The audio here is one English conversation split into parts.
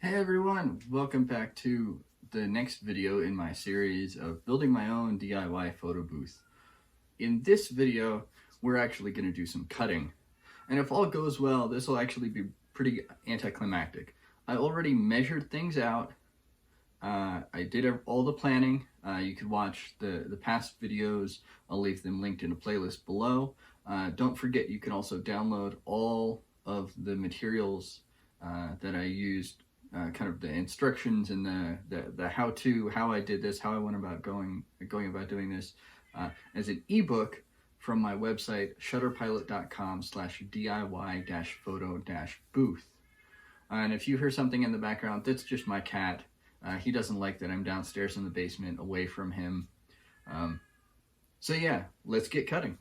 Hey everyone, welcome back to the next video in my series of building my own DIY photo booth. In this video, we're actually going to do some cutting. And if all goes well, this will actually be pretty anticlimactic. I already measured things out. I did all the planning. You can watch the past videos. I'll leave them linked in a playlist below. Don't forget, you can also download all of the materials that I used, kind of the instructions and the how-to, how I did this, how I went about going about doing this, as an ebook from my website, shutterpilot.com/DIY-photo-booth. And if you hear something in the background, that's just my cat. He doesn't like that I'm downstairs in the basement away from him. So yeah, let's get cutting.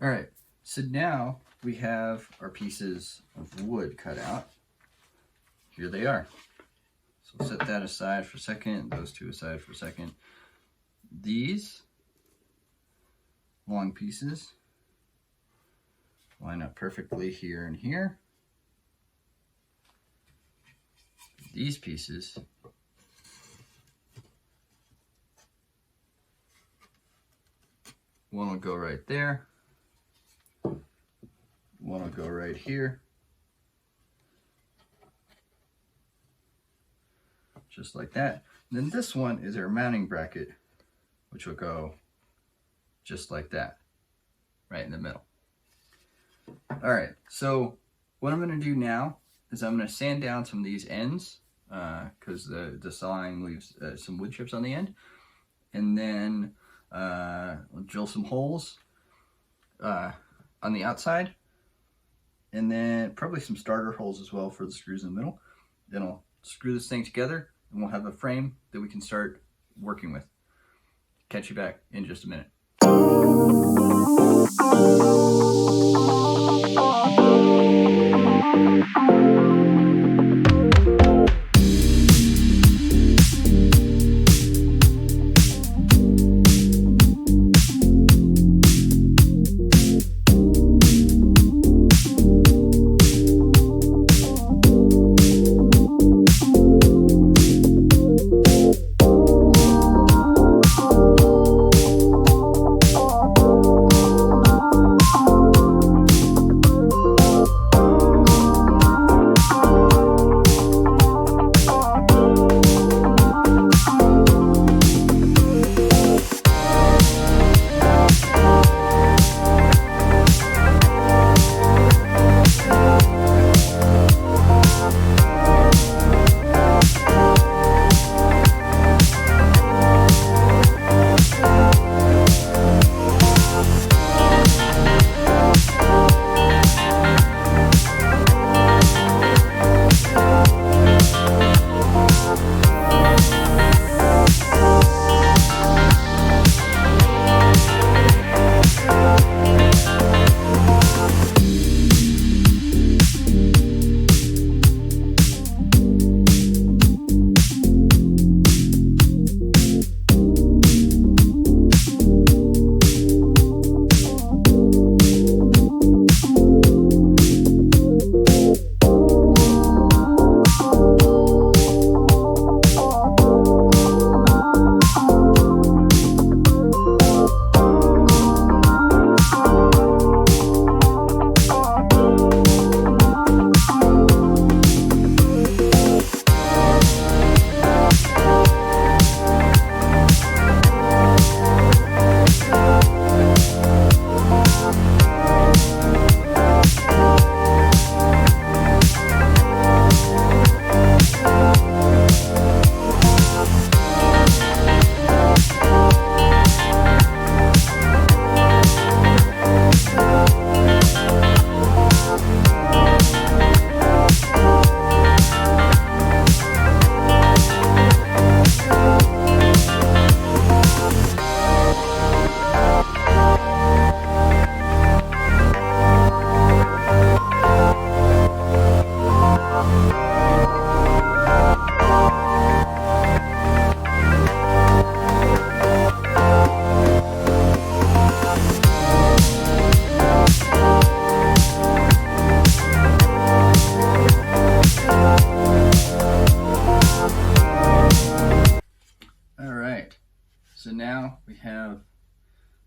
Alright, so now we have our pieces of wood cut out. Here they are. So we'll set that aside for a second, those two aside for a second. These long pieces line up perfectly here and here. These pieces one will go right there. One will go right here, just like that. And then this one is our mounting bracket, which will go just like that, right in the middle. All right, so what I'm going to do now is I'm going to sand down some of these ends, because the sawing leaves some wood chips on the end, and then I'll drill some holes on the outside, and then probably some starter holes as well for the screws in the middle. Then I'll screw this thing together and we'll have a frame that we can start working with. Catch you back in just a minute.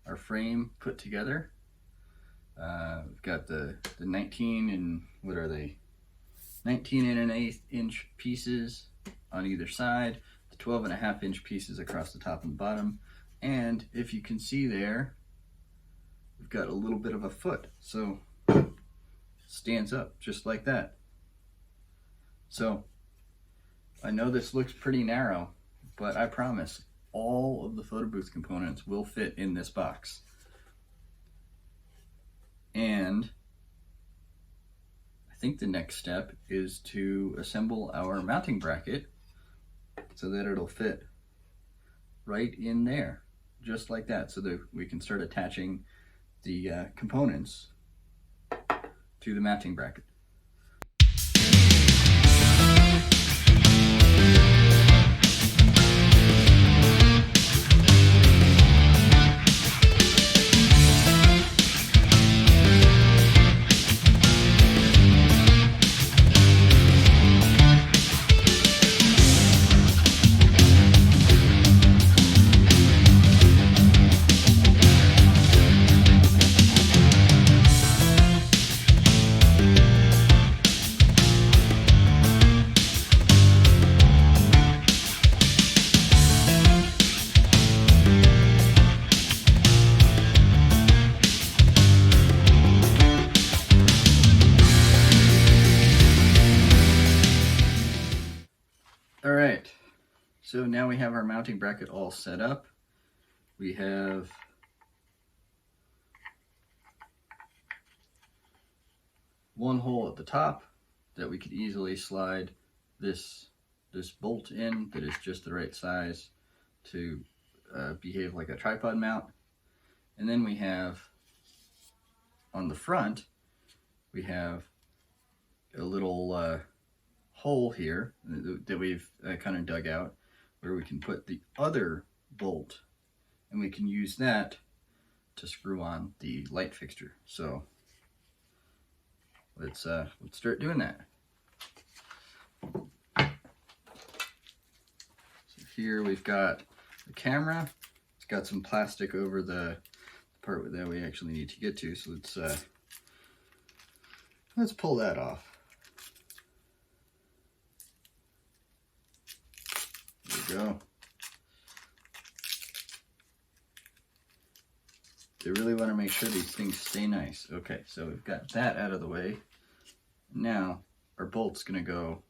our frame put together. We've got the 19 and what are they? 19 and an 1/8 inch pieces on either side, the 12.5 inch pieces across the top and bottom. And if you can see there, we've got a little bit of a foot. So it stands up just like that. So I know this looks pretty narrow, but I promise all of the photo booth components will fit in this box. And I think the next step is to assemble our mounting bracket so that it'll fit right in there, just like that, so that we can start attaching the components to the mounting bracket. All right, so now we have our mounting bracket all set up. We have one hole at the top that we could easily slide this bolt in that is just the right size to behave like a tripod mount. And then we have on the front, we have a little hole here that we've kind of dug out where we can put the other bolt, and we can use that to screw on the light fixture. So let's start doing that. So here we've got the camera. It's got some plastic over the part that we actually need to get to. So let's pull that off. Go. They really want to make sure these things stay nice. Okay, so we've got that out of the way. Now our bolt's gonna go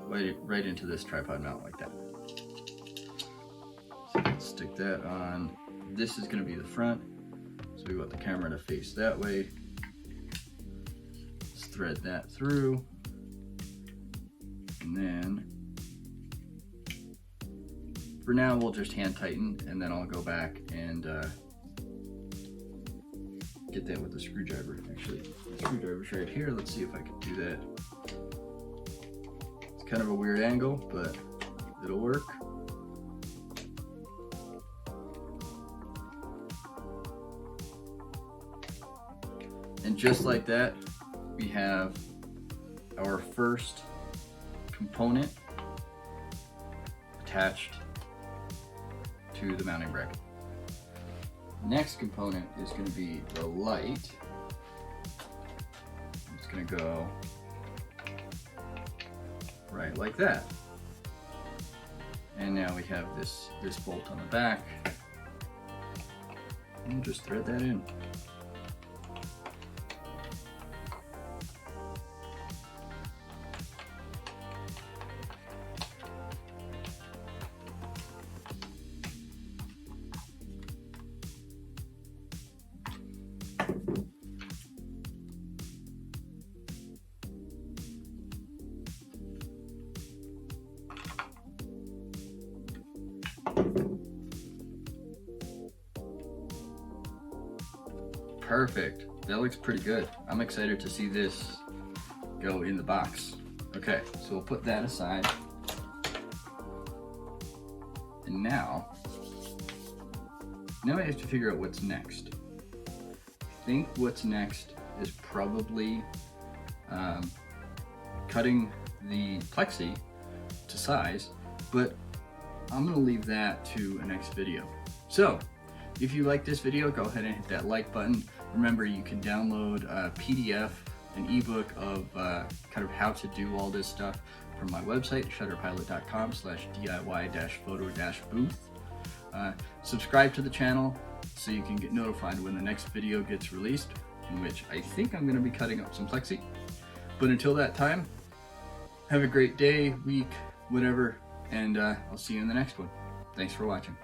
right into this tripod mount like that. So let's stick that on. This is gonna be the front, so we want the camera to face that way. Let's thread that through, and then for now, we'll just hand tighten, and then I'll go back and get that with the screwdriver. Actually, the screwdriver's right here. Let's see if I can do that. It's kind of a weird angle, but it'll work. And just like that, we have our first component attached to the mounting bracket. Next component is going to be the light. It's going to go right like that. And now we have this bolt on the back. And we'll just thread that in. Perfect. That looks pretty good. I'm excited to see this go in the box. Okay, so we'll put that aside. And now I have to figure out what's next. I think what's next is probably cutting the plexi to size, but I'm gonna leave that to a next video. So, if you like this video, go ahead and hit that like button. Remember, you can download a PDF, an ebook of kind of how to do all this stuff from my website, shutterpilot.com/DIY-photo-booth. Subscribe to the channel so you can get notified when the next video gets released, in which I think I'm going to be cutting up some plexi. But until that time, have a great day, week, whatever, and I'll see you in the next one. Thanks for watching.